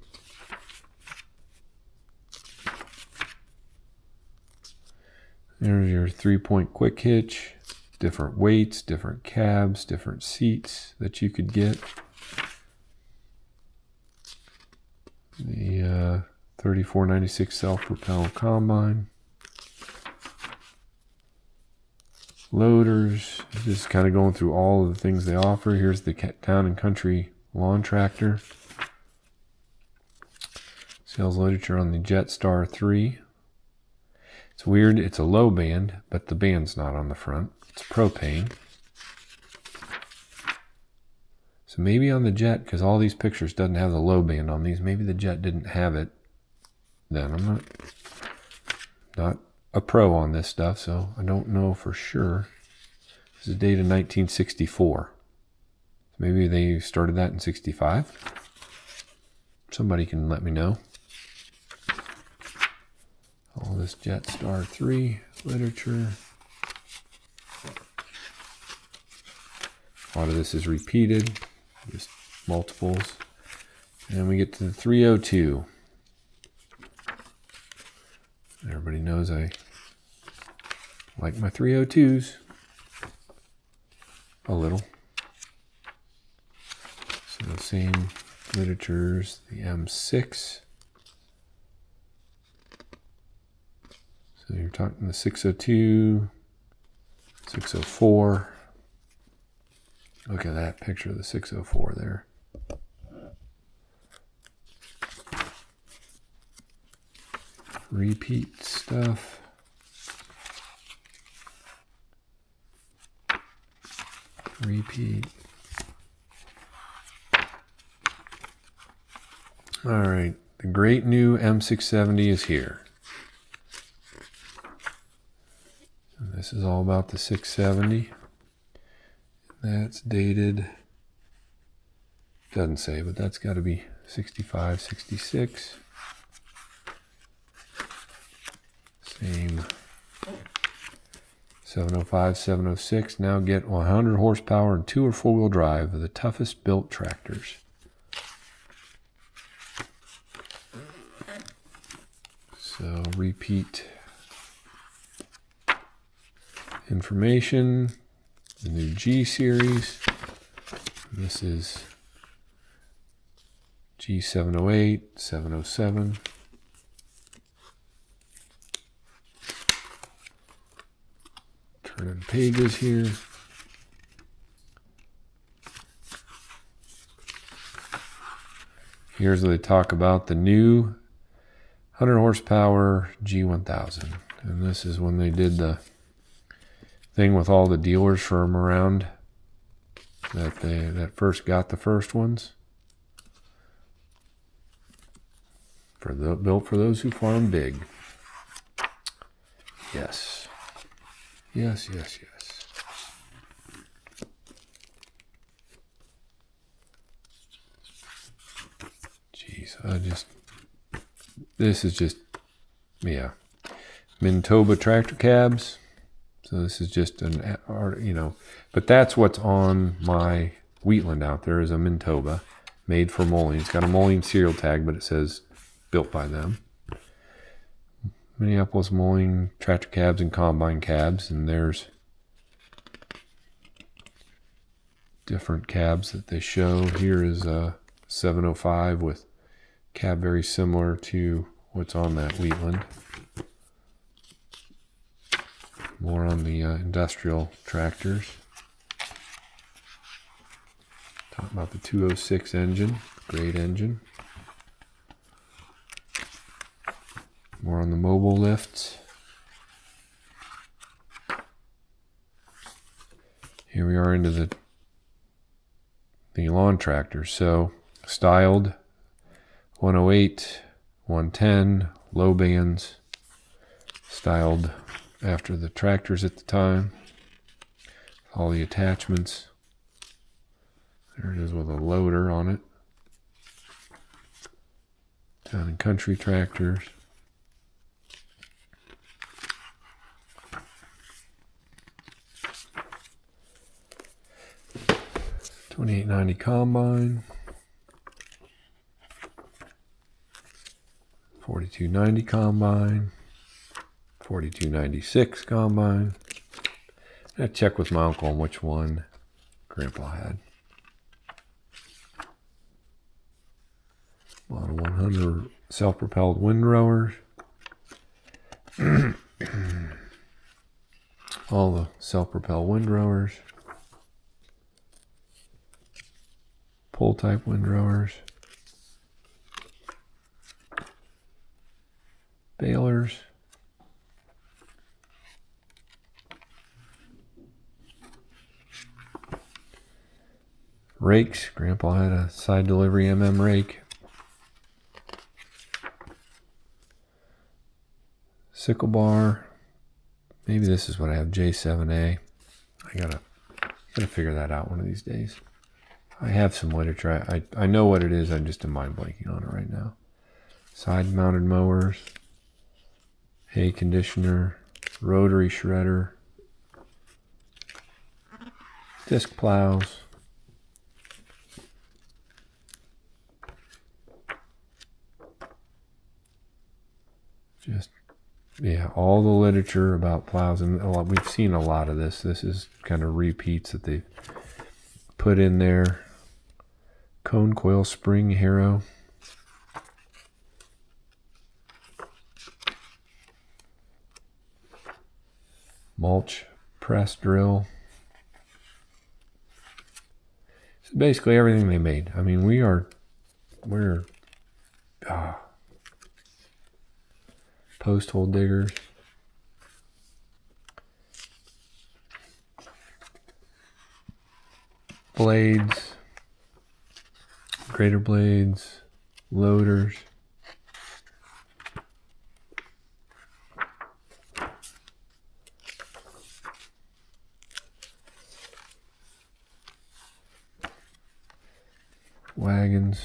There's your 3-point quick hitch. Different weights, different cabs, different seats that you could get. The 3496 self-propel combine. Loaders, just kind of going through all of the things they offer. Here's the Town and Country lawn tractor. Sales literature on the Jetstar 3. It's weird, it's a low band, but the band's not on the front. It's propane. So maybe on the Jet, because all these pictures doesn't have the low band on these, maybe the Jet didn't have it then. I'm not a pro on this stuff, so I don't know for sure. This is dated 1964. So maybe they started that in 65. Somebody can let me know. All this Jetstar 3 literature. A lot of this is repeated, just multiples. And we get to the 302. Everybody knows I like my 302s a little. So the same literatures, the M6. So you're talking the 602, 604. Look at that picture of the 604 there. Repeat stuff. Repeat. All right, the great new M670 is here. And this is all about the 670. That's dated, doesn't say, but that's got to be 65, 66. Same 705, 706. Now get 100 horsepower and 2 or 4-wheel drive of the toughest built tractors. So repeat information. The new G series. This is G708, 707. Turning pages here. Here's where they talk about the new 100 horsepower G1000. And this is when they did the thing with all the dealers from around that first got the first ones. Built for those who farm big. Yes. Yes, yes, yes. Jeez, this is just, yeah. Manitoba tractor cabs. So this is just an, but that's what's on my Wheatland out there is a Manitoba made for Moline. It's got a Moline serial tag, but it says built by them. Minneapolis Moline tractor cabs and combine cabs, and there's different cabs that they show. Here is a 705 with cab very similar to what's on that Wheatland. More on the industrial tractors. Talking about the 206 engine, great engine. More on the mobile lifts. Here we are into the lawn tractors. So styled 108, 110, low bands, styled after the tractors at the time. All the attachments. There it is with a loader on it. Town and country tractors. $28.90 combine. $42.90 combine. $42.96 combine. I check with my uncle on which one Grandpa had. Model 100 self-propelled windrowers. All the self-propelled windrowers. Pull type windrowers. Balers. Rakes. Grandpa had a side delivery rake. Sickle bar. Maybe this is what I have, J7A. I gotta figure that out one of these days. I have some literature. I know what it is. I'm just mind blanking on it right now. Side mounted mowers. Hay conditioner. Rotary shredder. Disc plows. Yeah, all the literature about plows, and we've seen a lot of this. This is kind of repeats that they've put in there. Cone coil spring harrow. Mulch press drill. So basically everything they made. I mean, we're post hole diggers. Blades. Grater blades. Loaders. Wagons.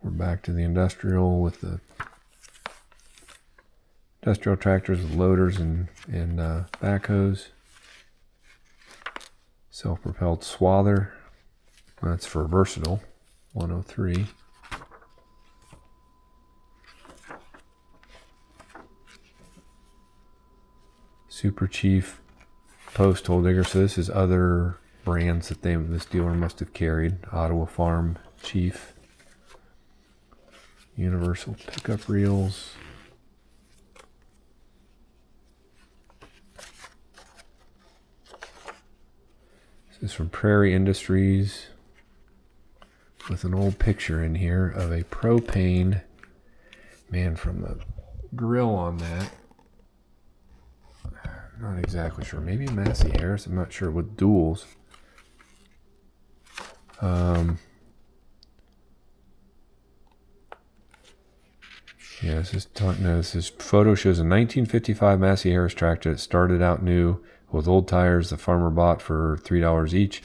We're back to the industrial with the industrial tractors with loaders and backhoes. Self-propelled swather. That's for versatile. 103. Super Chief post hole digger. So this is other brands that this dealer must have carried. Ottawa Farm Chief. Universal pickup reels. This is from Prairie Industries with an old picture in here of a propane. Man, from the grill on that, not exactly sure. Maybe Massey Harris, I'm not sure, with duals. Yeah, this photo shows a 1955 Massey Harris tractor that started out new with old tires the farmer bought for $3 each.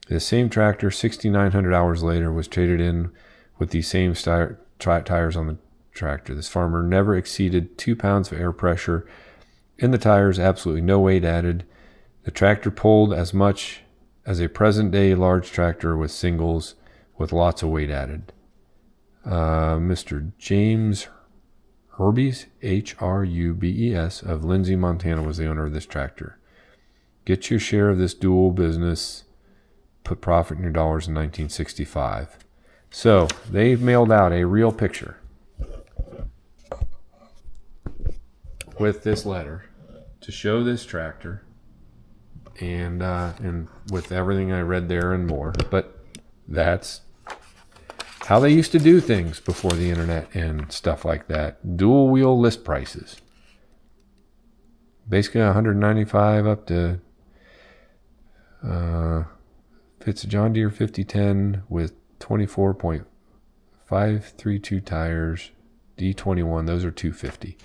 The same tractor, 6,900 hours later, was traded in with the same tires on the tractor. This farmer never exceeded 2 pounds of air pressure in the tires, absolutely no weight added. The tractor pulled as much as a present-day large tractor with singles with lots of weight added. Mr. James Herbes, Hrubes, of Lindsay, Montana, was the owner of this tractor. Get your share of this dual business. Put profit in your dollars in 1965. So they've mailed out a real picture with this letter to show this tractor, and with everything I read there and more. But that's how they used to do things before the internet and stuff like that. Dual wheel list prices. basically 195 up to fits a John Deere 5010 with 24.532 tires, D21. Those are 250.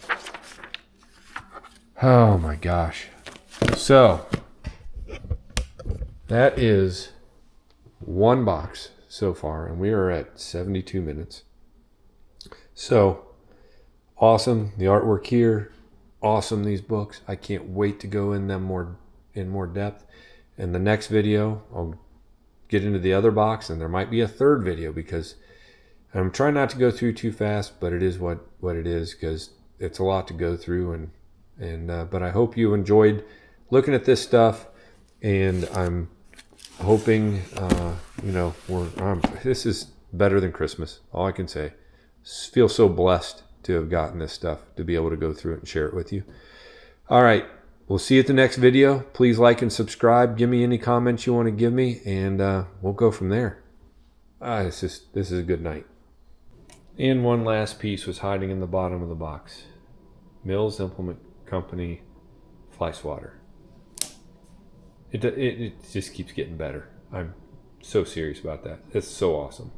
Oh my gosh. So that is one box so far, and we are at 72 minutes. So awesome, the artwork here. Awesome, these books. I can't wait to go in them in more depth. In the next video, I'll get into the other box, and there might be a third video because I'm trying not to go through too fast, but it is what it is because it's a lot to go through. But I hope you enjoyed looking at this stuff, and I'm hoping this is better than Christmas. All I can say. Feel so blessed to have gotten this stuff, to be able to go through it and share it with you. All right, we'll see you at the next video. Please like and subscribe. Give me any comments you want to give me, and we'll go from there. This is a good night. And one last piece was hiding in the bottom of the box. Mills Implement Company fly swatter. It just keeps getting better. I'm so serious about that. It's so awesome.